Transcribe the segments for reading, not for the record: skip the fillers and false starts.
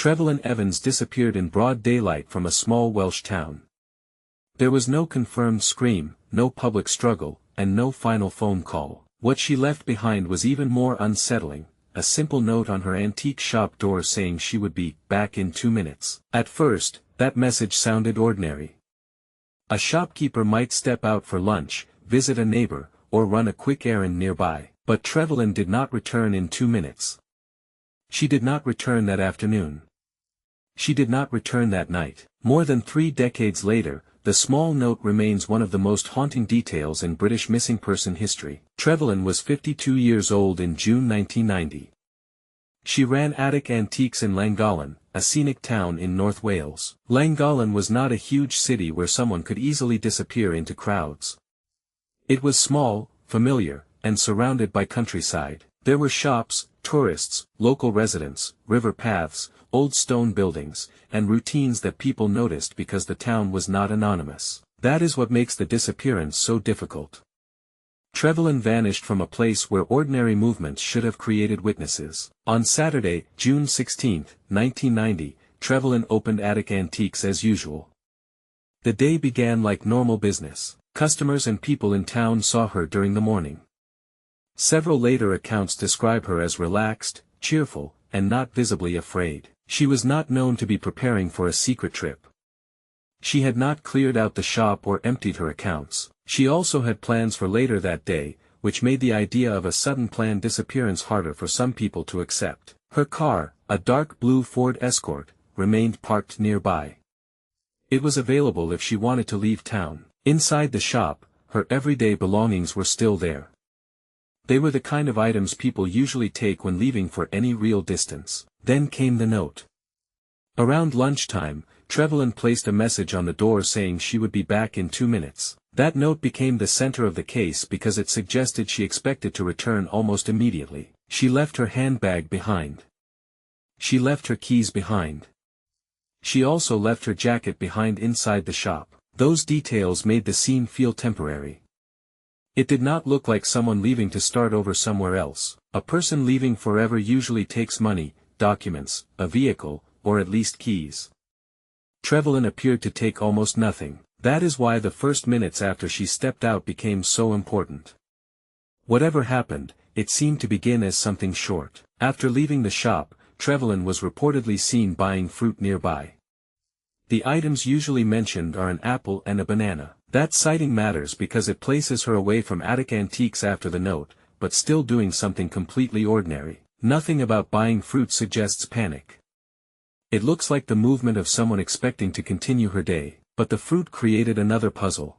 Trevaline Evans disappeared in broad daylight from a small Welsh town. There was no confirmed scream, no public struggle, and no final phone call. What she left behind was even more unsettling, a simple note on her antique shop door saying she would be back in 2 minutes. At first, that message sounded ordinary. A shopkeeper might step out for lunch, visit a neighbor, or run a quick errand nearby. But Trevaline did not return in 2 minutes. She did not return that afternoon. She did not return that night. More than 3 decades later, the small note remains one of the most haunting details in British missing person history. Trevaline was 52 years old in June 1990. She ran attic antiques in Llangollen, a scenic town in North Wales. Llangollen was not a huge city where someone could easily disappear into crowds. It was small, familiar, and surrounded by countryside. There were shops, tourists, local residents, river paths, old stone buildings, and routines that people noticed because the town was not anonymous. That is what makes the disappearance so difficult. Trevaline vanished from a place where ordinary movements should have created witnesses. On Saturday, June 16, 1990, Trevaline opened Attic Antiques as usual. The day began like normal business. Customers and people in town saw her during the morning. Several later accounts describe her as relaxed, cheerful, and not visibly afraid. She was not known to be preparing for a secret trip. She had not cleared out the shop or emptied her accounts. She also had plans for later that day, which made the idea of a sudden planned disappearance harder for some people to accept. Her car, a dark blue Ford Escort, remained parked nearby. It was available if she wanted to leave town. Inside the shop, her everyday belongings were still there. They were the kind of items people usually take when leaving for any real distance. Then came the note. Around lunchtime, Trevaline placed a message on the door saying she would be back in 2 minutes. That note became the center of the case because it suggested she expected to return almost immediately. She left her handbag behind. She left her keys behind. She also left her jacket behind inside the shop. Those details made the scene feel temporary. It did not look like someone leaving to start over somewhere else. A person leaving forever usually takes money, documents, a vehicle, or at least keys. Trevaline appeared to take almost nothing. That is why the first minutes after she stepped out became so important. Whatever happened, it seemed to begin as something short. After leaving the shop, Trevaline was reportedly seen buying fruit nearby. The items usually mentioned are an apple and a banana. That sighting matters because it places her away from Attic Antiques after the note, but still doing something completely ordinary. Nothing about buying fruit suggests panic. It looks like the movement of someone expecting to continue her day, but the fruit created another puzzle.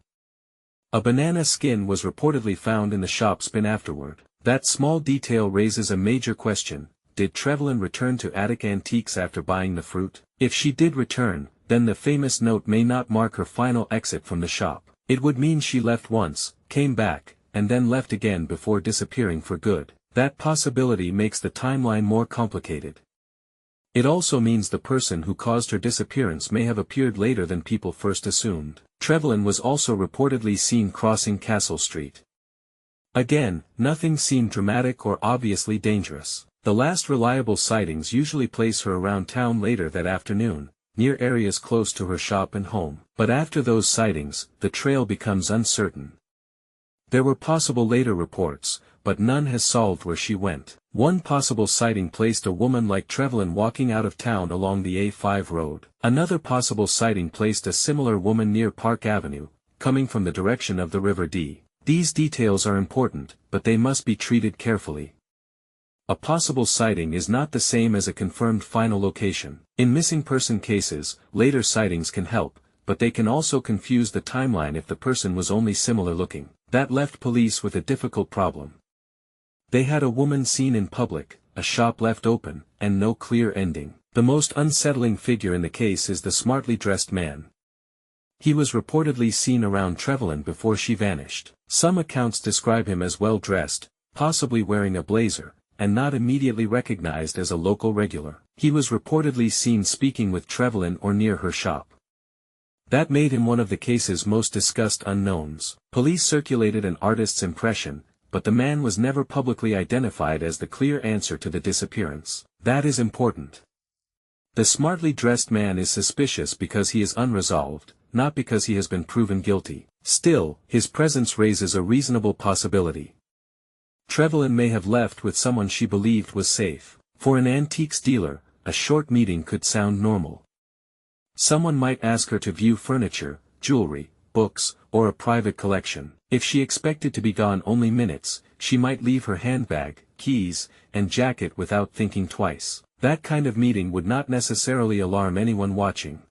A banana skin was reportedly found in the shop's bin afterward. That small detail raises a major question: did Trevaline return to Attic Antiques after buying the fruit? If she did return, then the famous note may not mark her final exit from the shop. It would mean she left once, came back, and then left again before disappearing for good. That possibility makes the timeline more complicated. It also means the person who caused her disappearance may have appeared later than people first assumed. Trevaline was also reportedly seen crossing Castle Street. Again, nothing seemed dramatic or obviously dangerous. The last reliable sightings usually place her around town later that afternoon, near areas close to her shop and home. But after those sightings, the trail becomes uncertain. There were possible later reports, but none has solved where she went. One possible sighting placed a woman like Trevaline walking out of town along the A5 road. Another possible sighting placed a similar woman near Park Avenue, coming from the direction of the River Dee. These details are important, but they must be treated carefully. A possible sighting is not the same as a confirmed final location. In missing person cases, later sightings can help, but they can also confuse the timeline if the person was only similar looking. That left police with a difficult problem. They had a woman seen in public, a shop left open, and no clear ending. The most unsettling figure in the case is the smartly dressed man. He was reportedly seen around Trevaline before she vanished. Some accounts describe him as well dressed, possibly wearing a blazer, and not immediately recognized as a local regular. He was reportedly seen speaking with Trevaline or near her shop. That made him one of the case's most discussed unknowns. Police circulated an artist's impression, but the man was never publicly identified as the clear answer to the disappearance. That is important. The smartly dressed man is suspicious because he is unresolved, not because he has been proven guilty. Still, his presence raises a reasonable possibility. Trevaline may have left with someone she believed was safe. For an antiques dealer, a short meeting could sound normal. Someone might ask her to view furniture, jewelry, books, or a private collection. If she expected to be gone only minutes, she might leave her handbag, keys, and jacket without thinking twice. That kind of meeting would not necessarily alarm anyone watching.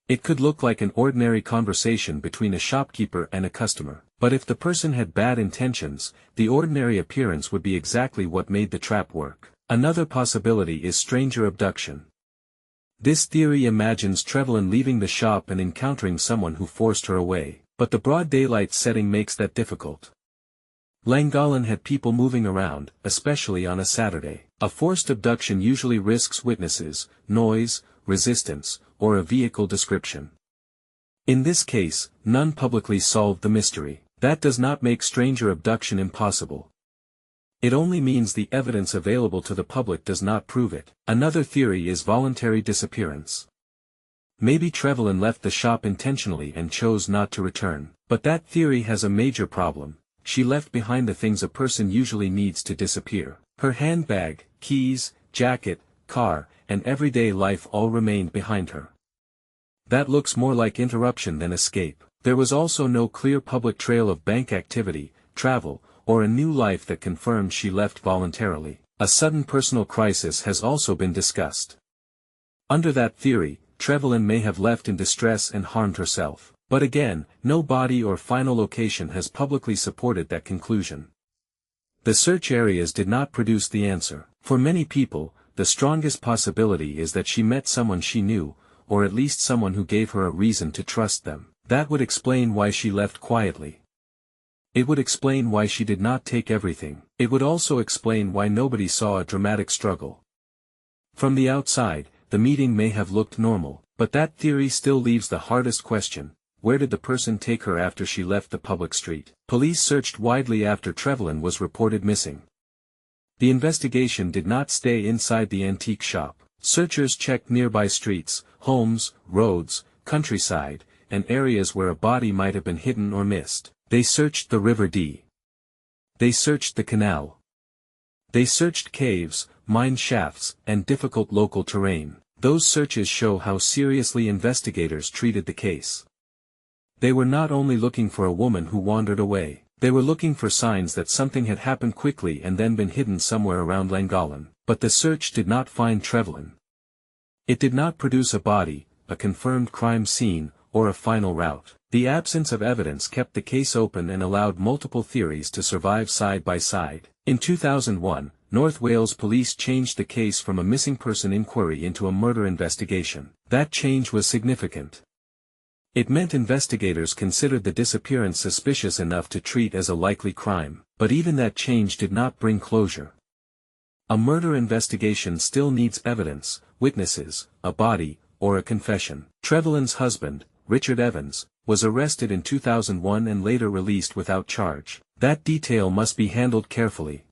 It could look like an ordinary conversation between a shopkeeper and a customer. But if the person had bad intentions, the ordinary appearance would be exactly what made the trap work. Another possibility is stranger abduction. This theory imagines Trevaline leaving the shop and encountering someone who forced her away, but the broad daylight setting makes that difficult. Llangollen had people moving around, especially on a Saturday. A forced abduction usually risks witnesses, noise, resistance, or a vehicle description. In this case, none publicly solved the mystery. That does not make stranger abduction impossible. It only means the evidence available to the public does not prove it. Another theory is voluntary disappearance. Maybe Trevaline left the shop intentionally and chose not to return. But that theory has a major problem. She left behind the things a person usually needs to disappear. Her handbag, keys, jacket, car, and everyday life all remained behind her. That looks more like interruption than escape. There was also no clear public trail of bank activity, travel, or a new life that confirmed she left voluntarily. A sudden personal crisis has also been discussed. Under that theory, Trevaline may have left in distress and harmed herself. But again, no body or final location has publicly supported that conclusion. The search areas did not produce the answer. For many people, the strongest possibility is that she met someone she knew, or at least someone who gave her a reason to trust them. That would explain why she left quietly. It would explain why she did not take everything. It would also explain why nobody saw a dramatic struggle. From the outside, the meeting may have looked normal, but that theory still leaves the hardest question. Where did the person take her after she left the public street? Police searched widely after Trevaline was reported missing. The investigation did not stay inside the antique shop. Searchers checked nearby streets, homes, roads, countryside, and areas where a body might have been hidden or missed. They searched the River Dee. They searched the canal. They searched caves, mine shafts, and difficult local terrain. Those searches show how seriously investigators treated the case. They were not only looking for a woman who wandered away. They were looking for signs that something had happened quickly and then been hidden somewhere around Llangollen. But the search did not find Trevaline. It did not produce a body, a confirmed crime scene, or a final route. The absence of evidence kept the case open and allowed multiple theories to survive side by side. In 2001, North Wales police changed the case from a missing person inquiry into a murder investigation. That change was significant. It meant investigators considered the disappearance suspicious enough to treat as a likely crime, but even that change did not bring closure. A murder investigation still needs evidence, witnesses, a body, or a confession. Trevaline's husband, Richard Evans, was arrested in 2001 and later released without charge. That detail must be handled carefully.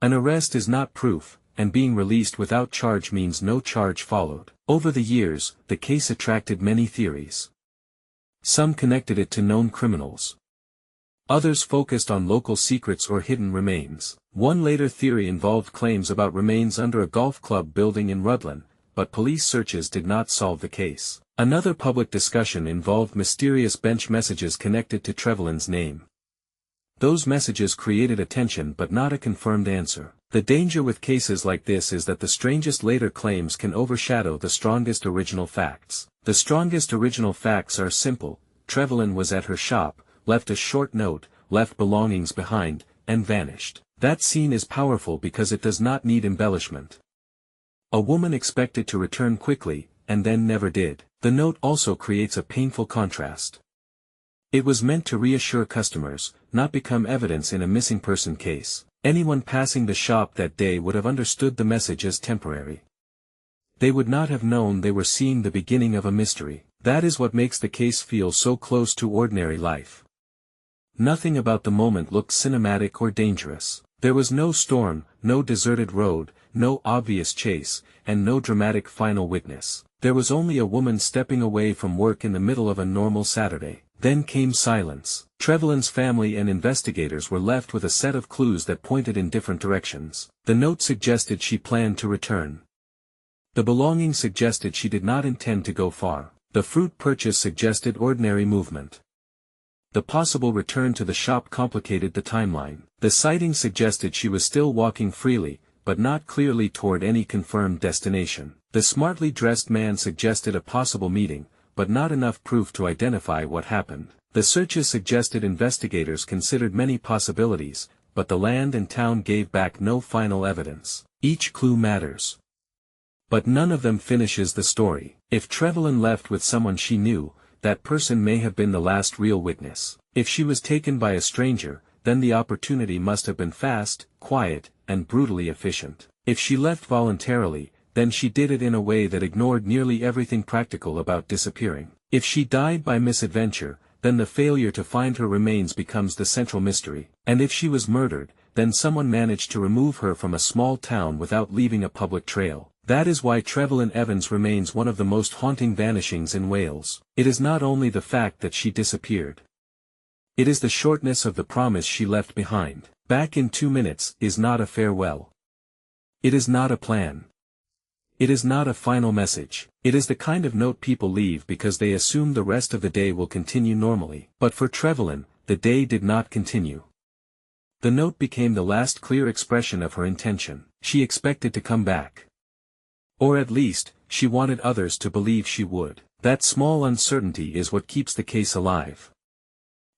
An arrest is not proof, and being released without charge means no charge followed. Over the years, the case attracted many theories. Some connected it to known criminals. Others focused on local secrets or hidden remains. One later theory involved claims about remains under a golf club building in Llangollen, but police searches did not solve the case. Another public discussion involved mysterious bench messages connected to Trevaline's name. Those messages created attention but not a confirmed answer. The danger with cases like this is that the strangest later claims can overshadow the strongest original facts. The strongest original facts are simple: Trevaline was at her shop, left a short note, left belongings behind, and vanished. That scene is powerful because it does not need embellishment. A woman expected to return quickly, and then never did. The note also creates a painful contrast. It was meant to reassure customers, not become evidence in a missing person case. Anyone passing the shop that day would have understood the message as temporary. They would not have known they were seeing the beginning of a mystery. That is what makes the case feel so close to ordinary life. Nothing about the moment looked cinematic or dangerous. There was no storm, no deserted road, no obvious chase, and no dramatic final witness. There was only a woman stepping away from work in the middle of a normal Saturday. Then came silence. Trevaline's family and investigators were left with a set of clues that pointed in different directions. The note suggested she planned to return. The belongings suggested she did not intend to go far. The fruit purchase suggested ordinary movement. The possible return to the shop complicated the timeline. The sighting suggested she was still walking freely, but not clearly toward any confirmed destination. The smartly dressed man suggested a possible meeting, but not enough proof to identify what happened. The searches suggested investigators considered many possibilities, but the land and town gave back no final evidence. Each clue matters, but none of them finishes the story. If Trevaline left with someone she knew, that person may have been the last real witness. If she was taken by a stranger, then the opportunity must have been fast, quiet, and brutally efficient. If she left voluntarily, then she did it in a way that ignored nearly everything practical about disappearing. If she died by misadventure, then the failure to find her remains becomes the central mystery. And if she was murdered, then someone managed to remove her from a small town without leaving a public trail. That is why Trevaline Evans remains one of the most haunting vanishings in Wales. It is not only the fact that she disappeared. It is the shortness of the promise she left behind. Back in 2 minutes is not a farewell. It is not a plan. It is not a final message. It is the kind of note people leave because they assume the rest of the day will continue normally. But for Trevaline, the day did not continue. The note became the last clear expression of her intention. She expected to come back. Or at least, she wanted others to believe she would. That small uncertainty is what keeps the case alive.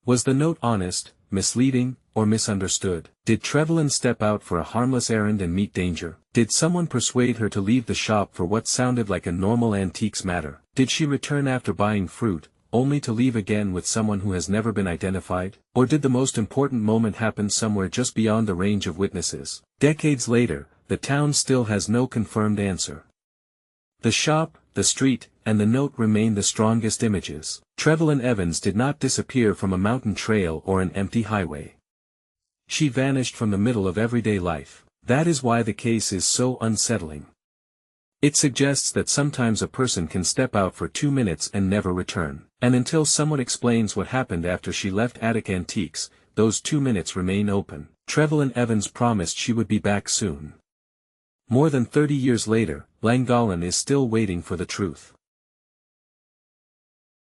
Was the note honest, misleading, or misunderstood? Did Trevaline step out for a harmless errand and meet danger? Did someone persuade her to leave the shop for what sounded like a normal antiques matter? Did she return after buying fruit, only to leave again with someone who has never been identified? Or did the most important moment happen somewhere just beyond the range of witnesses? Decades later, the town still has no confirmed answer. The shop, the street, and the note remain the strongest images. Trevaline Evans did not disappear from a mountain trail or an empty highway. She vanished from the middle of everyday life. That is why the case is so unsettling. It suggests that sometimes a person can step out for 2 minutes and never return. And until someone explains what happened after she left Attic Antiques, those 2 minutes remain open. Trevaline Evans promised she would be back soon. More than 30 years later, Llangollen is still waiting for the truth.